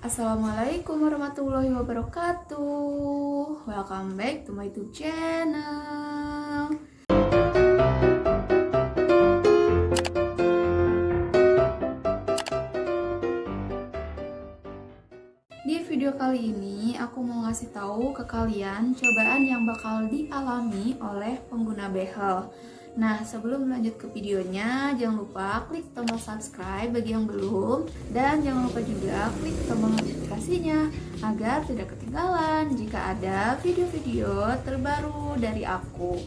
Assalamualaikum warahmatullahi wabarakatuh. Welcome back to my YouTube channel. Di video kali ini aku mau ngasih tahu ke kalian cobaan yang bakal dialami oleh pengguna behel. Nah, sebelum lanjut ke videonya, jangan lupa klik tombol subscribe bagi yang belum, dan jangan lupa juga klik tombol notifikasinya agar tidak ketinggalan jika ada video-video terbaru dari aku.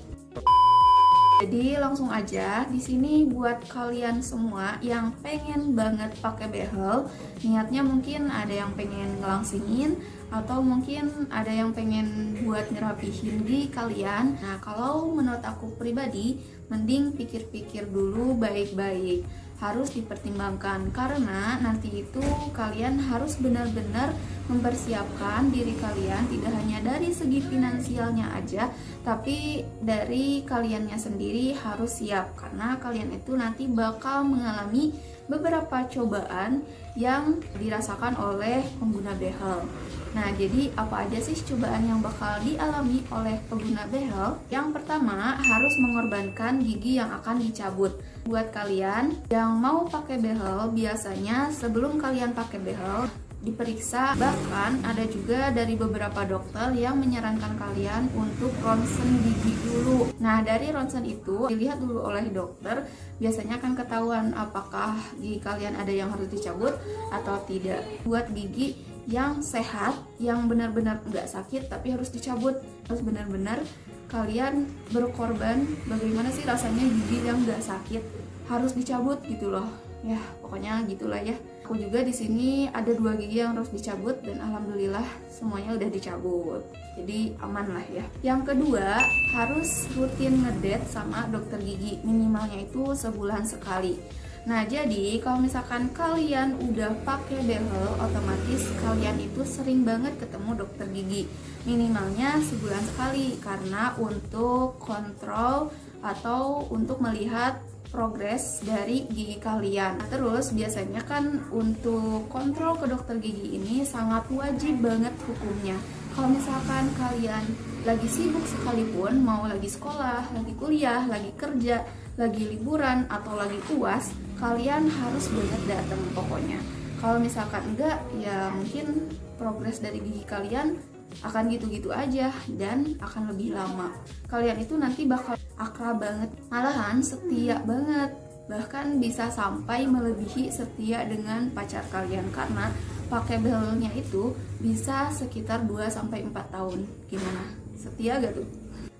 Jadi langsung aja, di sini buat kalian semua yang pengen banget pakai behel, niatnya mungkin ada yang pengen ngelangsingin atau mungkin ada yang pengen buat ngerapihin gigi kalian. Nah, kalau menurut aku pribadi, mending pikir-pikir dulu baik-baik. Harus dipertimbangkan karena nanti itu kalian harus benar-benar mempersiapkan diri kalian, tidak hanya dari segi finansialnya aja, tapi dari kaliannya sendiri harus siap karena kalian itu nanti bakal mengalami beberapa cobaan yang dirasakan oleh pengguna behel. Nah, jadi apa aja sih cobaan yang bakal dialami oleh pengguna behel? Yang pertama, harus mengorbankan gigi yang akan dicabut. Buat kalian yang mau pakai behel, biasanya sebelum kalian pakai behel diperiksa, bahkan ada juga dari beberapa dokter yang menyarankan kalian untuk ronsen gigi dulu. Nah, dari ronsen itu dilihat dulu oleh dokter, biasanya akan ketahuan apakah gigi kalian ada yang harus dicabut atau tidak. Buat gigi yang sehat, yang benar-benar nggak sakit tapi harus dicabut, harus benar-benar kalian berkorban bagaimana sih rasanya gigi yang nggak sakit harus dicabut gitu loh. Ya, pokoknya gitulah ya. Aku juga di sini ada 2 gigi yang harus dicabut dan alhamdulillah semuanya udah dicabut. Jadi aman lah ya. Yang kedua, harus rutin ngedate sama dokter gigi, minimalnya itu sebulan sekali. Nah, jadi kalau misalkan kalian udah pakai behel, otomatis kalian itu sering banget ketemu dokter gigi. Minimalnya sebulan sekali karena untuk kontrol atau untuk melihat progres dari gigi kalian. Terus biasanya kan untuk kontrol ke dokter gigi ini sangat wajib banget hukumnya. Kalau misalkan kalian lagi sibuk sekalipun, mau lagi sekolah, lagi kuliah, lagi kerja, lagi liburan, atau lagi UAS, kalian harus banget datang pokoknya. Kalau misalkan enggak, ya mungkin progres dari gigi kalian akan gitu-gitu aja dan akan lebih lama. Kalian itu nanti bakal akrab banget, malahan setia banget, bahkan bisa sampai melebihi setia dengan pacar kalian karena pakai behelnya itu bisa sekitar 2-4 tahun. Gimana? Setia gak tuh?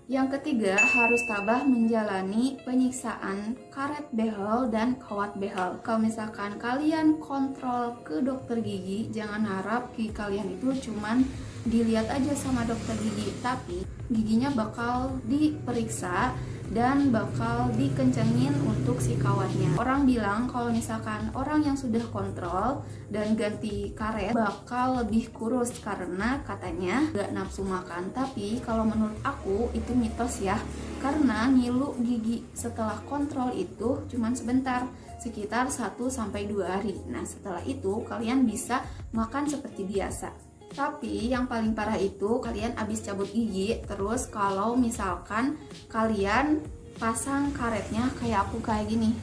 Yang ketiga, harus tabah menjalani penyiksaan karet behel dan kawat behel. Kalau misalkan kalian kontrol ke dokter gigi, jangan harap gigi kalian itu cuman dilihat aja sama dokter gigi, tapi giginya bakal diperiksa dan bakal dikencengin untuk si kawatnya. Orang bilang kalau misalkan orang yang sudah kontrol dan ganti karet bakal lebih kurus karena katanya gak nafsu makan. Tapi kalau menurut aku itu mitos ya, karena ngilu gigi setelah kontrol itu cuman sebentar, sekitar 1-2 hari. Nah, setelah itu kalian bisa makan seperti biasa. Tapi yang paling parah itu kalian abis cabut gigi, terus kalau misalkan kalian pasang karetnya kayak aku kayak gini.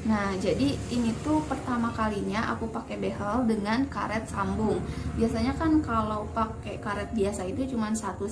Nah, jadi ini tuh pertama kalinya aku pakai behel dengan karet sambung. Biasanya kan kalau pakai karet biasa itu cuma satu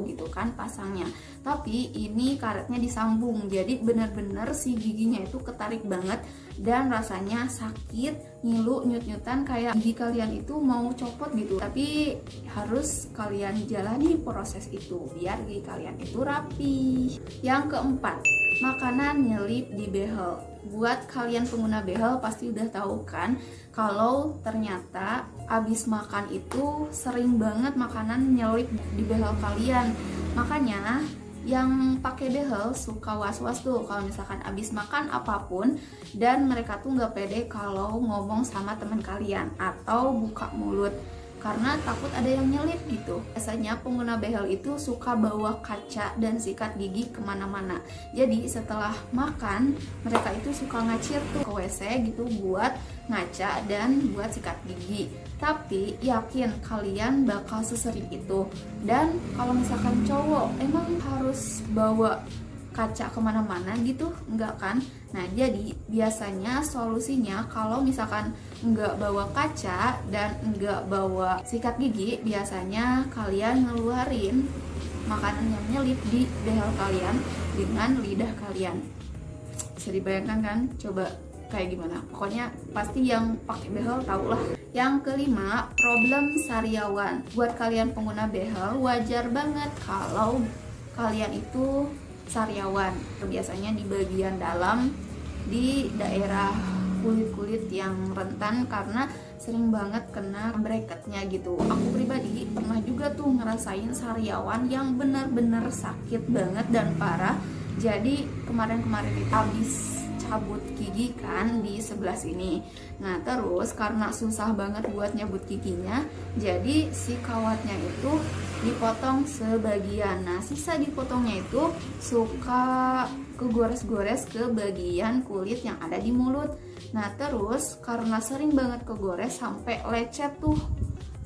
gitu kan pasangnya. Tapi ini karetnya disambung, jadi bener-bener si giginya itu ketarik banget dan rasanya sakit, ngilu, nyut-nyutan kayak gigi kalian itu mau copot gitu. Tapi harus kalian jalani proses itu biar gigi kalian itu rapi. Yang keempat, makanan nyelip di behel. Buat kalian pengguna behel pasti udah tahu kan kalau ternyata abis makan itu sering banget makanan nyelip di behel kalian. Makanya yang pakai behel suka was-was tuh kalau misalkan abis makan apapun dan mereka tuh nggak pede kalau ngomong sama teman kalian atau buka mulut. karena takut ada yang nyelip gitu. Biasanya pengguna behel itu suka bawa kaca dan sikat gigi kemana-mana. Jadi setelah makan mereka itu suka ngacir tuh ke WC gitu buat ngaca dan buat sikat gigi. Tapi yakin kalian bakal sesering itu. Dan kalau misalkan cowok emang harus bawa kaca kemana-mana gitu, enggak kan? Nah jadi biasanya solusinya kalau misalkan enggak bawa kaca dan enggak bawa sikat gigi, biasanya kalian ngeluarin makanan yang nyelip di behel kalian dengan lidah kalian. Bisa dibayangkan kan? Coba kayak gimana? Pokoknya pasti yang pakai behel tau lah. Yang kelima, problem sariawan. Buat kalian pengguna behel, wajar banget kalau kalian itu sariawan, biasanya di bagian dalam di daerah kulit-kulit yang rentan karena sering banget kena bracketnya gitu. Aku pribadi pernah juga tuh ngerasain sariawan yang benar-benar sakit banget dan parah. Jadi kemarin-kemarin itu habis cabut gigi kan di sebelah sini. Nah terus karena susah banget buat nyabut giginya, jadi si kawatnya itu dipotong sebagian. Nah sisa dipotongnya itu suka kegores-gores ke bagian kulit yang ada di mulut. Nah terus karena sering banget kegores sampai lecet tuh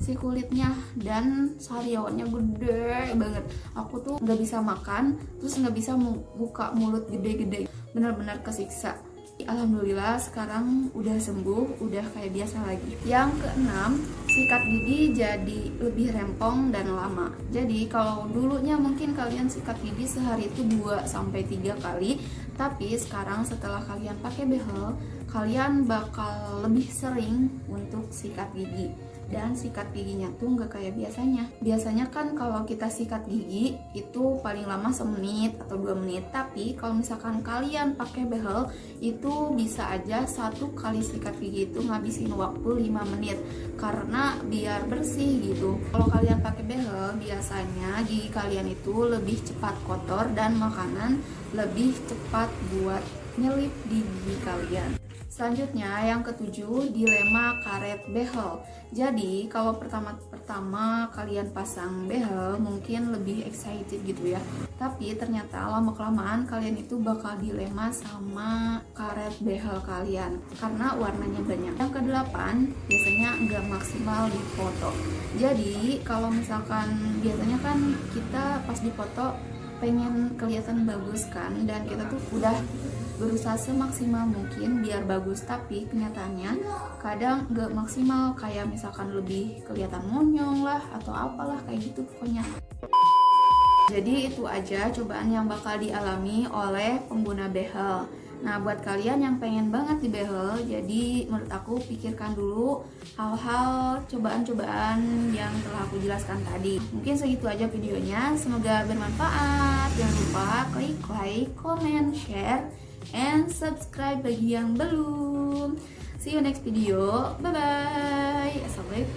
si kulitnya dan sariawannya gede banget. Aku tuh nggak bisa makan, terus nggak bisa buka mulut gede-gede, benar-benar kesiksa. Alhamdulillah sekarang udah sembuh, udah kayak biasa lagi. Yang keenam, sikat gigi jadi lebih rempong dan lama. Jadi kalau dulunya mungkin kalian sikat gigi sehari itu 2-3 kali, tapi sekarang setelah kalian pakai behel, kalian bakal lebih sering untuk sikat gigi. Dan sikat giginya tuh nggak kayak biasanya. Biasanya kan kalau kita sikat gigi itu paling lama semenit atau 2 menit. Tapi kalau misalkan kalian pakai behel itu bisa aja 1 kali sikat gigi itu ngabisin waktu 5 menit karena biar bersih gitu. Kalau kalian pakai behel biasanya gigi kalian itu lebih cepat kotor dan makanan lebih cepat buat nyelip di gigi kalian. Selanjutnya yang ketujuh, dilema karet behel. Jadi kalau pertama kalian pasang behel mungkin lebih excited gitu ya, tapi ternyata lama-kelamaan kalian itu bakal dilema sama karet behel kalian karena warnanya banyak. Yang kedelapan, biasanya nggak maksimal di foto. Jadi kalau misalkan biasanya kan kita pas dipoto pengen kelihatan bagus kan, dan kita tuh udah berusaha semaksimal mungkin biar bagus, tapi kenyataannya kadang gak maksimal, kayak misalkan lebih kelihatan monyong lah atau apalah kayak gitu pokoknya. Jadi itu aja cobaan yang bakal dialami oleh pengguna behel. Nah buat kalian yang pengen banget di behel, jadi menurut aku pikirkan dulu hal-hal cobaan-cobaan yang telah aku jelaskan tadi. Mungkin segitu aja videonya, semoga bermanfaat. Jangan lupa klik like, comment, share, and subscribe bagi yang belum. See you next video. Bye bye. Assalamualaikum.